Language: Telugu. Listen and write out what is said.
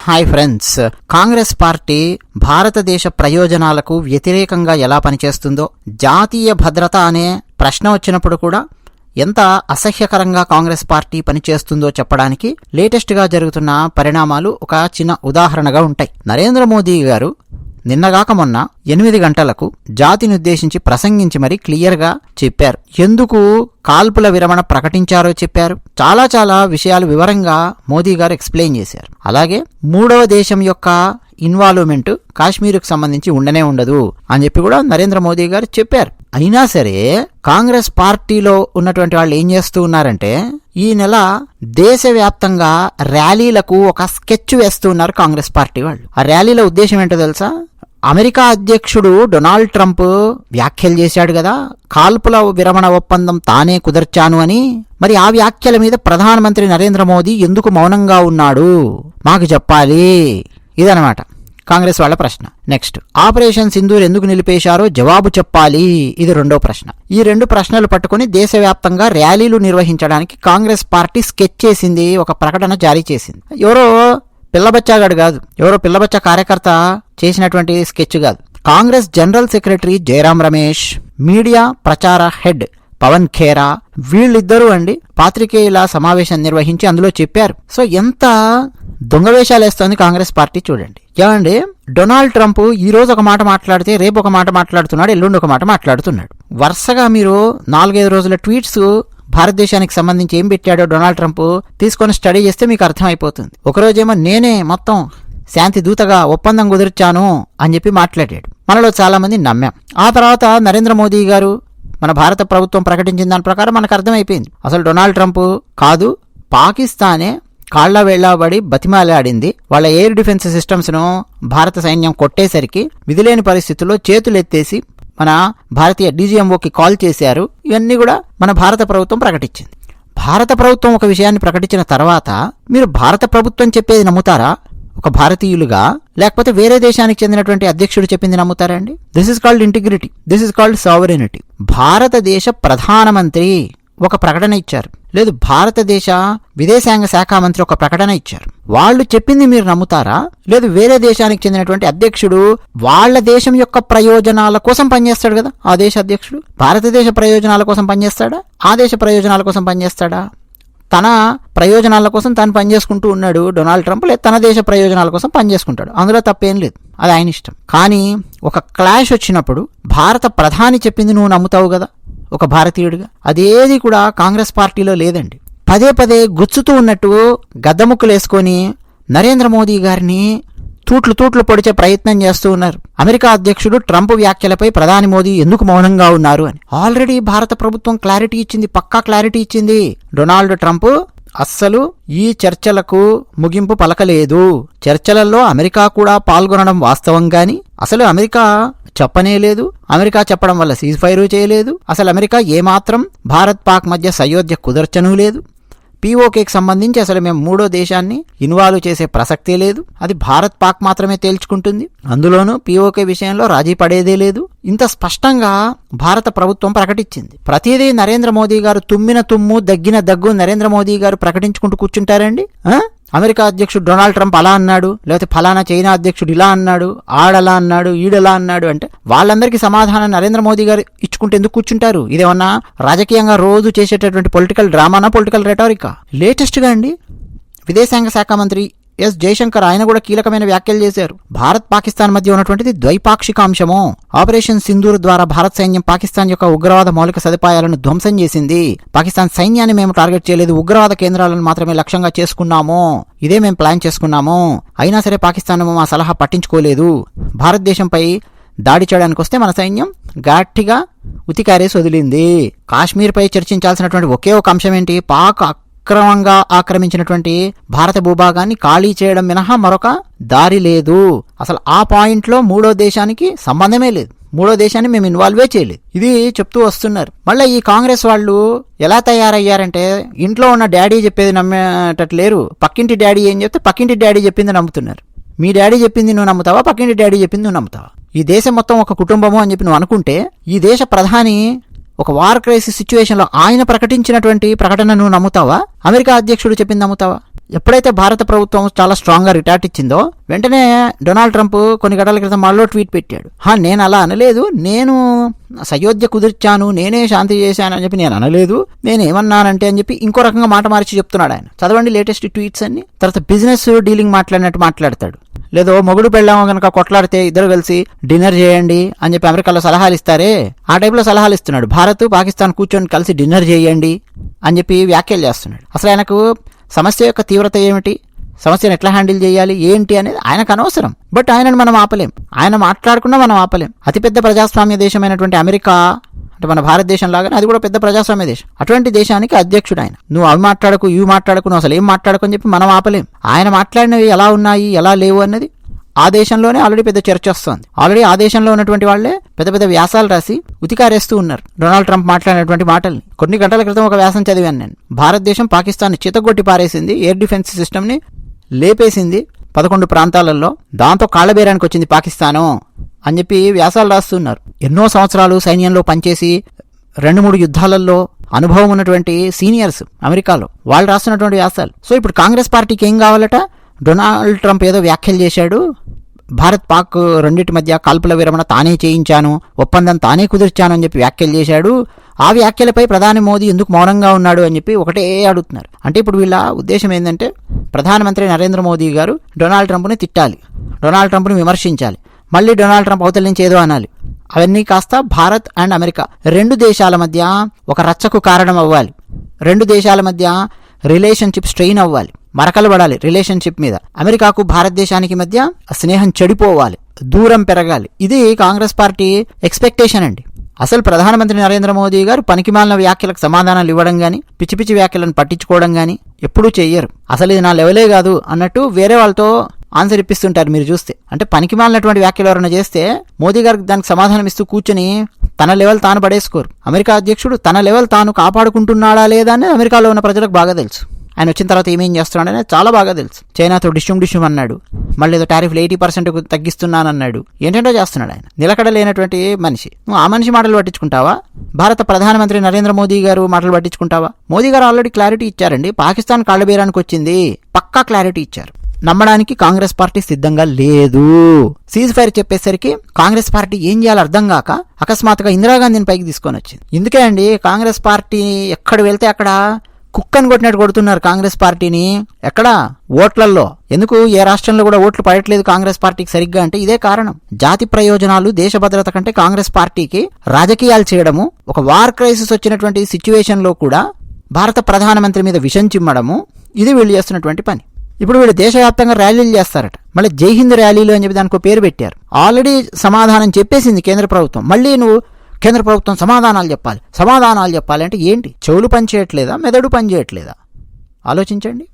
హాయ్ ఫ్రెండ్స్, కాంగ్రెస్ పార్టీ భారతదేశ ప్రయోజనాలకు వ్యతిరేకంగా ఎలా పనిచేస్తుందో, జాతీయ భద్రత అనే ప్రశ్న వచ్చినప్పుడు కూడా ఎంత అసహ్యకరంగా కాంగ్రెస్ పార్టీ పనిచేస్తుందో చెప్పడానికి లేటెస్ట్గా జరుగుతున్న పరిణామాలు ఒక చిన్న ఉదాహరణగా ఉంటాయి. నరేంద్ర మోదీ గారు నిన్నగాక మొన్న 8 గంటలకు జాతినుద్దేశించి ప్రసంగించి మరీ క్లియర్గా చెప్పారు. ఎందుకు కాల్పుల విరమణ ప్రకటించారో చెప్పారు. చాలా విషయాలు వివరంగా మోదీ గారు ఎక్స్ప్లెయిన్ చేశారు. అలాగే మూడవ దేశం యొక్క ఇన్వాల్వ్మెంట్ కాశ్మీర్కు సంబంధించి ఉండనే ఉండదు అని చెప్పి కూడా నరేంద్ర మోదీ గారు చెప్పారు. అయినా సరే కాంగ్రెస్ పార్టీలో ఉన్నటువంటి వాళ్ళు ఏం చేస్తూ ఉన్నారంటే, ఈ నెల దేశవ్యాప్తంగా ర్యాలీలకు ఒక స్కెచ్ వేస్తూ ఉన్నారు కాంగ్రెస్ పార్టీ వాళ్ళు. ఆ ర్యాలీల ఉద్దేశం ఏంటో తెలుసా? అమెరికా అధ్యక్షుడు డొనాల్డ్ ట్రంప్ వ్యాఖ్యలు చేశాడు కదా, కాల్పుల విరమణ ఒప్పందం తానే కుదర్చాను అని. మరి ఆ వ్యాఖ్యల మీద ప్రధానమంత్రి నరేంద్ర మోదీ ఎందుకు మౌనంగా ఉన్నాడు, మాకు చెప్పాలి. ఇదనమాట కాంగ్రెస్ వాళ్ళ ప్రశ్న. నెక్స్ట్, ఆపరేషన్ సింధూర్ ఎందుకు నిలిపేశారో జవాబు చెప్పాలి. ఇది రెండో ప్రశ్న. ఈ రెండు ప్రశ్నలు పట్టుకుని దేశవ్యాప్తంగా ర్యాలీలు నిర్వహించడానికి కాంగ్రెస్ పార్టీ స్కెచ్ చేసింది, ఒక ప్రకటన జారీ చేసింది. ఎవరో పిల్లబచ్చాగాడు కాదు, ఎవరో పిల్లబచ్చా కార్యకర్త చేసినటువంటి స్కెచ్ కాదు. Congress general secretary Jayaram Ramesh, media ప్రచార హెడ్ పవన్ ఖేరా, వీళ్ళిద్దరూ పాత్రికేయుల సమావేశం నిర్వహించి అందులో చెప్పారు. సో ఎంత దొంగవేషాలు వేస్తోంది కాంగ్రెస్ పార్టీ చూడండి. ఏమండి, డొనాల్డ్ ట్రంప్ ఈ రోజు ఒక మాట మాట్లాడితే రేపు ఒక మాట మాట్లాడుతున్నాడు, ఎల్లుండి ఒక మాట మాట్లాడుతున్నాడు. వరుసగా మీరు 4-5 రోజుల ట్వీట్స్ భారతదేశానికి సంబంధించి ఏం పెట్టాడో డొనాల్డ్ ట్రంప్ తీసుకొని స్టడీ చేస్తే మీకు అర్థమైపోతుంది. ఒకరోజేమో నేనే మొత్తం శాంతి దూతగా ఒప్పందం కుదిర్చాను అని చెప్పి మాట్లాడాడు. మనలో చాలా మంది నమ్మాం. ఆ తర్వాత నరేంద్ర మోదీ గారు మన భారత ప్రభుత్వం ప్రకటించిన దాని ప్రకారం మనకు అర్థమైపోయింది, అసలు డొనాల్డ్ ట్రంప్ కాదు, పాకిస్తానే కాళ్ల వెళ్లాబడి బతిమాలాడింది. వాళ్ళ ఎయిర్ డిఫెన్స్ సిస్టమ్స్ ను భారత సైన్యం కొట్టేసరికి విధిలేని పరిస్థితుల్లో చేతులెత్తేసి మన భారతీయ డీజీఎంఓకి కాల్ చేశారు. ఇవన్నీ కూడా మన భారత ప్రభుత్వం ప్రకటించింది. భారత ప్రభుత్వం ఒక విషయాన్ని ప్రకటించిన తర్వాత మీరు భారత ప్రభుత్వం చెప్పేది నమ్ముతారా ఒక భారతీయులుగా, లేకపోతే వేరే దేశానికి చెందినటువంటి అధ్యక్షుడు చెప్పింది నమ్ముతారా అండి? This is called integrity, this is called sovereignty. భారతదేశ ప్రధానమంత్రి ఒక ప్రకటన ఇచ్చారు, లేదు భారతదేశ విదేశాంగ శాఖ మంత్రి ఒక ప్రకటన ఇచ్చారు. వాళ్ళు చెప్పింది మీరు నమ్ముతారా? లేదు వేరే దేశానికి చెందినటువంటి అధ్యక్షుడు వాళ్ళ దేశం యొక్క ప్రయోజనాల కోసం పనిచేస్తాడు కదా ఆ దేశ అధ్యక్షుడు, భారతదేశ ప్రయోజనాల కోసం పనిచేస్తాడా, ఆ దేశ ప్రయోజనాల కోసం పనిచేస్తాడా? తన ప్రయోజనాల కోసం తను పనిచేసుకుంటూ ఉన్నాడు డొనాల్డ్ ట్రంప్, లేదు తన దేశ ప్రయోజనాల కోసం పనిచేసుకుంటాడు, అందులో తప్పేం లేదు, అది ఆయన ఇష్టం. కానీ ఒక క్లాష్ వచ్చినప్పుడు భారత ప్రధాని చెప్పింది నువ్వు నమ్ముతావు కదా ఒక భారతీయుడిగా, అదేది కూడా కాంగ్రెస్ పార్టీలో లేదండి. పదే గుచ్చుతూ ఉన్నట్టు గద్దముక్కులేసుకొని నరేంద్ర మోదీ గారిని తూట్లు పొడిచే ప్రయత్నం చేస్తూ ఉన్నారు. అమెరికా అధ్యక్షుడు ట్రంప్ వ్యాఖ్యలపై ప్రధాని మోదీ ఎందుకు మౌనంగా ఉన్నారు అని ఆల్రెడీ భారత ప్రభుత్వం క్లారిటీ ఇచ్చింది, పక్కా క్లారిటీ ఇచ్చింది. డొనాల్డ్ ట్రంప్ అస్సలు ఈ చర్చలకు ముగింపు పలకలేదు. చర్చలలో అమెరికా కూడా పాల్గొనడం వాస్తవం, గాని అసలు అమెరికా చెప్పనే లేదు. అమెరికా చెప్పడం వల్ల సీజ్ ఫైర్ చేయలేదు. అసలు అమెరికా ఏమాత్రం భారత్ పాక్ మధ్య సయోధ్య కుదర్చనూ లేదు. పీఓకేకి సంబంధించి అసలు మేము మూడో దేశాన్ని ఇన్వాల్వ్ చేసే ప్రసక్తే లేదు. అది భారత్ పాక్ మాత్రమే తేల్చుకుంటుంది. అందులోనూ పీఓకే విషయంలో రాజీ పడేదే లేదు. ఇంత స్పష్టంగా భారత ప్రభుత్వం ప్రకటించింది. ప్రతిదీ నరేంద్ర మోదీ గారు తుమ్మిన తుమ్ము దగ్గిన దగ్గు నరేంద్ర మోదీ గారు ప్రకటించుకుంటూ కూర్చుంటారండి. అమెరికా అధ్యక్షుడు డొనాల్డ్ ట్రంప్ అలా అన్నాడు, లేకపోతే ఫలానా చైనా అధ్యక్షుడు ఇలా అన్నాడు, ఆడలా అన్నాడు, ఈడలా అన్నాడు అంటే వాళ్ళందరికీ సమాధానం నరేంద్ర మోదీ గారు ఇచ్చుకుంటే ఎందుకు కూర్చుంటారు? ఇదేమన్నా రాజకీయంగా రోజు చేసేటటువంటి పొలిటికల్ డ్రామానా, పొలిటికల్ రెటారికా? లేటెస్ట్గా విదేశాంగ శాఖ మంత్రి ఎస్ జయశంకర్ ఆయన కూడా కీలకమైన వ్యాఖ్యలు చేశారు. భారత్ పాకిస్తాన్ మధ్య ఉన్నటువంటిది ద్వైపాక్షిక అంశము. ఆపరేషన్ సింధూర్ ద్వారా భారత్ సైన్యం పాకిస్తాన్ యొక్క ఉగ్రవాద మౌలిక సదుపాయాలను ధ్వంసం చేసింది. పాకిస్తాన్ సైన్యాన్ని మేము టార్గెట్ చేయలేదు, ఉగ్రవాద కేంద్రాలను మాత్రమే లక్ష్యంగా చేసుకున్నాము, ఇదే మేము ప్లాన్ చేసుకున్నాము. అయినా సరే పాకిస్తాన్ మా సలహా పట్టించుకోలేదు. భారతదేశంపై దాడి చేయడానికి వస్తే మన సైన్యం గట్టిగా ఉతికారేసి వదిలింది. కాశ్మీర్పై చర్చించాల్సినటువంటి ఒకే ఒక అంశం ఏంటి? పాక్ అక్రమంగా ఆక్రమించినటువంటి భారత భూభాగాన్ని ఖాళీ చేయడం మినహా మరొక దారి లేదు. అసలు ఆ పాయింట్లో మూడో దేశానికి సంబంధమే లేదు, మూడో దేశాన్ని మేము ఇన్వాల్వే చేయలేదు. ఇది చెప్తూ వస్తున్నారు. మళ్ళీ ఈ కాంగ్రెస్ వాళ్ళు ఎలా తయారయ్యారంటే, ఇంట్లో ఉన్న డాడీ చెప్పేది నమ్మేటట్టు లేరు. పక్కింటి డాడీ ఏం చెప్తే పక్కింటి డాడీ చెప్పింది నమ్ముతున్నారు. మీ డాడీ చెప్పింది నువ్వు నమ్ముతావా, పక్కింటి డాడీ చెప్పింది నువ్వు నమ్ముతావా? ఈ దేశం మొత్తం ఒక కుటుంబము అని చెప్పి నువ్వు అనుకుంటే, ఈ దేశ ప్రధాని ఒక వార్ క్రైసిస్ సిచ్యువేషన్లో ఆయన ప్రకటించినటువంటి ప్రకటన నువ్వు నమ్ముతావా? అమెరికా అధ్యక్షుడు చెప్పింది నమ్ముతావా? ఎప్పుడైతే భారత ప్రభుత్వం చాలా స్ట్రాంగ్గా రిటార్ట్ ఇచ్చిందో వెంటనే డొనాల్డ్ ట్రంప్ కొన్ని గంటల క్రితం మళ్ళీ ట్వీట్ పెట్టాడు. నేను అలా అనలేదు, నేను సయోధ్య కుదిర్చాను, నేనే శాంతి చేశాను అని చెప్పి నేను అనలేదు, నేనేమన్నానంటే అని చెప్పి ఇంకో రకంగా మాట మార్చి చెప్తున్నాడు ఆయన. చదవండి లేటెస్ట్ ట్వీట్స్ అన్ని. తర్వాత బిజినెస్ డీలింగ్ మాట్లాడినట్టు మాట్లాడతాడు. లేదో మొగుడు పెళ్ళామో కనుక కొట్లాడితే ఇద్దరు కలిసి డిన్నర్ చేయండి అని చెప్పి అమెరికాలో సలహాలు ఇస్తారే, ఆ టైప్లో సలహాలు ఇస్తున్నాడు. భారత్ పాకిస్తాన్ కూర్చొని కలిసి డిన్నర్ చేయండి అని చెప్పి వ్యాఖ్యలు చేస్తున్నాడు. అసలు ఆయనకు సమస్య యొక్క తీవ్రత ఏమిటి, సమస్యను ఎట్లా హ్యాండిల్ చేయాలి ఏంటి అనేది ఆయనకు అనవసరం. బట్ ఆయనను మనం ఆపలేం, ఆయన మాట్లాడకుండా మనం ఆపలేం. అతిపెద్ద ప్రజాస్వామ్య దేశమైనటువంటి అమెరికా అంటే మన భారతదేశం లాగానే అది కూడా పెద్ద ప్రజాస్వామ్య దేశం. అటువంటి దేశానికి అధ్యక్షుడు ఆయన. నువ్వు అవి మాట్లాడకు ఇవి మాట్లాడకు, నువ్వు అసలు ఏం మాట్లాడకు అని చెప్పి మనం ఆపలేం. ఆయన మాట్లాడినవి ఎలా ఉన్నాయి ఎలా లేవు అన్నది ఆ దేశంలోనే ఆల్రెడీ పెద్ద చర్చ వస్తుంది. ఆల్రెడీ ఆ దేశంలో ఉన్నటువంటి వాళ్లే పెద్ద పెద్ద వ్యాసాలు రాసి ఉతికారేస్తూ ఉన్నారు డొనాల్డ్ ట్రంప్ మాట్లాడినటువంటి మాటల్ని. కొన్ని గంటల క్రితం ఒక వ్యాసం చదివాను నేను. భారతదేశం పాకిస్తాన్ చితగొట్టి పారేసింది, ఎయిర్ డిఫెన్స్ సిస్టమ్ని లేపేసింది 11 ప్రాంతాలలో, దాంతో కాళ్లబేరానికి వచ్చింది పాకిస్తాను అని చెప్పి వ్యాసాలు రాస్తున్నారు. ఎన్నో సంవత్సరాలు సైన్యంలో పనిచేసి 2-3 యుద్ధాలలో అనుభవం ఉన్నటువంటి సీనియర్స్ అమెరికాలో వాళ్ళు రాస్తున్నటువంటి వ్యాసాలు. సో ఇప్పుడు కాంగ్రెస్ పార్టీకి ఏం కావాలట, డొనాల్డ్ ట్రంప్ ఏదో వ్యాఖ్యలు చేశాడు, భారత్ పాక్ రెండింటి మధ్య కాల్పుల విరమణ తానే చేయించాను, ఒప్పందం తానే కుదిర్చాను అని చెప్పి వ్యాఖ్యలు చేశాడు. ఆ వ్యాఖ్యలపై ప్రధాని మోదీ ఎందుకు మౌనంగా ఉన్నాడు అని చెప్పి ఒకటే అడుగుతున్నారు. అంటే ఇప్పుడు వీళ్ళ ఉద్దేశం ఏంటంటే ప్రధానమంత్రి నరేంద్ర మోదీ గారు డొనాల్డ్ ట్రంప్ని తిట్టాలి, డొనాల్డ్ ట్రంప్ని విమర్శించాలి, మళ్ళీ డొనాల్డ్ ట్రంప్ అవతల నుంచి ఏదో అనాలి. అవన్నీ కాస్త భారత్ అండ్ అమెరికా 2 దేశాల మధ్య ఒక రచ్చకు కారణం అవ్వాలి, 2 దేశాల మధ్య రిలేషన్షిప్ స్ట్రెయిన్ అవ్వాలి, మరకలు పడాలి రిలేషన్షిప్ మీద. అమెరికాకు భారతదేశానికి మధ్య స్నేహం చెడిపోవాలి, దూరం పెరగాలి. ఇది కాంగ్రెస్ పార్టీ ఎక్స్పెక్టేషన్ అండి. అసలు ప్రధానమంత్రి నరేంద్ర మోదీ గారు పనికిమాలిన వ్యాఖ్యలకు సమాధానాలు ఇవ్వడం కానీ, పిచ్చి పిచ్చి వ్యాఖ్యలను పట్టించుకోవడం కానీ ఎప్పుడూ చెయ్యరు. అసలు ఇది నా లెవెలే కాదు అన్నట్టు వేరే వాళ్ళతో ఆన్సర్ ఇప్పిస్తుంటారు మీరు చూస్తే. అంటే పనికిమాలినటువంటి వ్యాఖ్యలు ఎవరైనా చేస్తే మోదీ గారికి దానికి సమాధానం ఇస్తూ కూర్చొని తన లెవెల్ తాను పడేసుకోరు. అమెరికా అధ్యక్షుడు తన లెవెల్ తాను కాపాడుకుంటున్నాడా లేదా అని అమెరికాలో ఉన్న ప్రజలకు బాగా తెలుసు. ఆయన వచ్చిన తర్వాత ఏమేం చేస్తున్నాడనే చాలా బాగా తెలుసు. చైనాతో డిష్యూమ్ అన్నాడు, మళ్ళీ ఏదో టారిఫ్లు 80% తగ్గిస్తున్నానన్నాడు, ఏంటంటో చేస్తున్నాడు ఆయన. నిలకడ లేనటువంటి మనిషి. నువ్వు ఆ మనిషి మాటలు పట్టించుకుంటావా? భారత ప్రధానమంత్రి నరేంద్ర మోదీ గారు మాటలు పట్టించుకుంటావా? మోదీ గారు ఆల్రెడీ క్లారిటీ ఇచ్చారండి, పాకిస్తాన్ కాళ్లబేరానికి వచ్చింది, పక్కా క్లారిటీ ఇచ్చారు. నమ్మడానికి కాంగ్రెస్ పార్టీ సిద్ధంగా లేదు. సీజ్ ఫైర్ చెప్పేసరికి కాంగ్రెస్ పార్టీ ఏం చేయాలో అర్థం కాక అకస్మాత్తుగా ఇందిరాగాంధీని పైకి తీసుకొని వచ్చింది. ఇందుకే అండి కాంగ్రెస్ పార్టీ ఎక్కడ వెళ్తే అక్కడ కుక్కని కొట్టినట్టు కొడుతున్నారు కాంగ్రెస్ పార్టీని. ఎక్కడ? ఓట్లల్లో. ఎందుకు ఏ రాష్ట్రంలో కూడా ఓట్లు పడట్లేదు కాంగ్రెస్ పార్టీకి సరిగ్గా అంటే ఇదే కారణం. జాతి ప్రయోజనాలు, దేశ భద్రత కంటే కాంగ్రెస్ పార్టీకి రాజకీయాలు చేయడము, ఒక వార్ క్రైసిస్ వచ్చినటువంటి సిచ్యువేషన్ లో కూడా భారత ప్రధానమంత్రి మీద విషం చిమ్మడము, ఇది వీళ్ళు చేస్తున్నటువంటి పని. ఇప్పుడు వీళ్ళు దేశవ్యాప్తంగా ర్యాలీలు చేస్తారట, మళ్ళీ జై హింద్ ర్యాలీలు అని చెప్పి దానికి పేరు పెట్టారు. ఆల్రెడీ సమాధానం చెప్పేసింది కేంద్ర ప్రభుత్వం. మళ్ళీ నువ్వు కేంద్ర ప్రభుత్వం సమాధానాలు చెప్పాలి అంటే ఏంటి? చెవులు పనిచేయట్లేదా, మెదడు పనిచేయట్లేదా? ఆలోచించండి.